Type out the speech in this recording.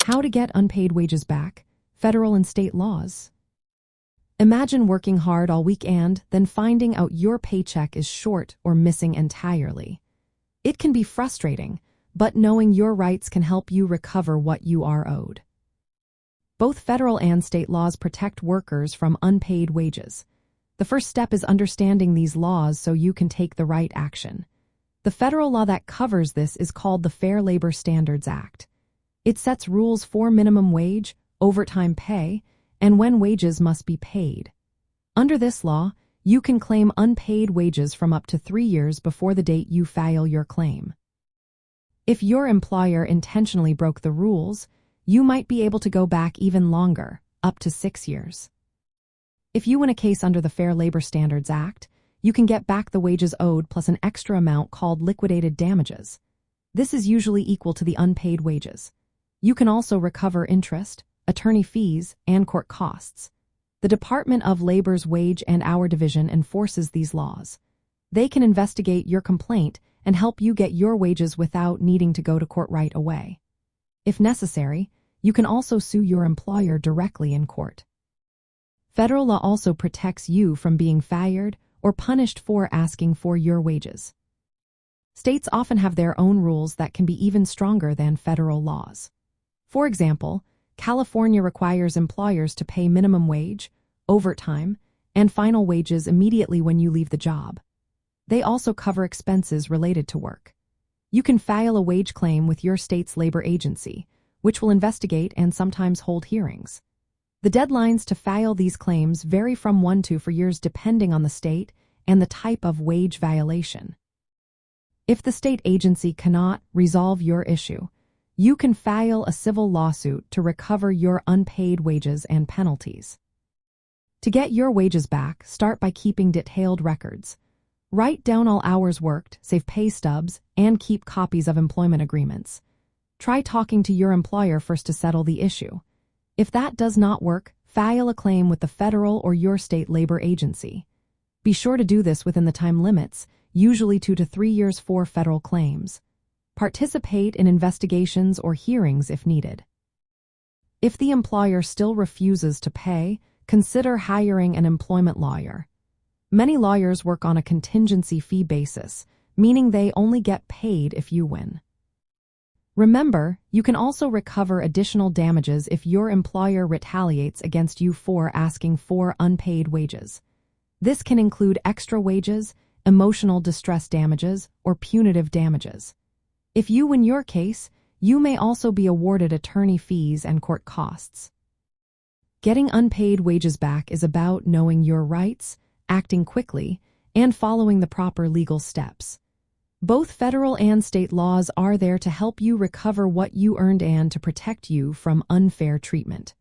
How to get unpaid wages back, federal and state laws. Imagine working hard all week and then finding out your paycheck is short or missing entirely. It can be frustrating, but knowing your rights can help you recover what you are owed. Both federal and state laws protect workers from unpaid wages. The first step is understanding these laws so you can take the right action. The federal law that covers this is called the Fair Labor Standards Act. It sets rules for minimum wage, overtime pay, and when wages must be paid. Under this law, you can claim unpaid wages from up to 3 years before the date you file your claim. If your employer intentionally broke the rules, you might be able to go back even longer, up to 6 years. If you win a case under the Fair Labor Standards Act, you can get back the wages owed plus an extra amount called liquidated damages. This is usually equal to the unpaid wages. You can also recover interest, attorney fees, and court costs. The Department of Labor's Wage and Hour Division enforces these laws. They can investigate your complaint and help you get your wages without needing to go to court right away. If necessary, you can also sue your employer directly in court. Federal law also protects you from being fired or punished for asking for your wages. States often have their own rules that can be even stronger than federal laws. For example, California requires employers to pay minimum wage, overtime, and final wages immediately when you leave the job. They also cover expenses related to work. You can file a wage claim with your state's labor agency, which will investigate and sometimes hold hearings. The deadlines to file these claims vary from 1 to 4 years depending on the state and the type of wage violation. If the state agency cannot resolve your issue, you can file a civil lawsuit to recover your unpaid wages and penalties. To get your wages back, start by keeping detailed records. Write down all hours worked, save pay stubs, and keep copies of employment agreements. Try talking to your employer first to settle the issue. If that does not work, file a claim with the federal or your state labor agency. Be sure to do this within the time limits, usually 2 to 3 years for federal claims. Participate in investigations or hearings if needed. If the employer still refuses to pay, consider hiring an employment lawyer. Many lawyers work on a contingency fee basis, meaning they only get paid if you win. Remember, you can also recover additional damages if your employer retaliates against you for asking for unpaid wages. This can include extra wages, emotional distress damages, or punitive damages. If you win your case, you may also be awarded attorney fees and court costs. Getting unpaid wages back is about knowing your rights, acting quickly, and following the proper legal steps. Both federal and state laws are there to help you recover what you earned and to protect you from unfair treatment.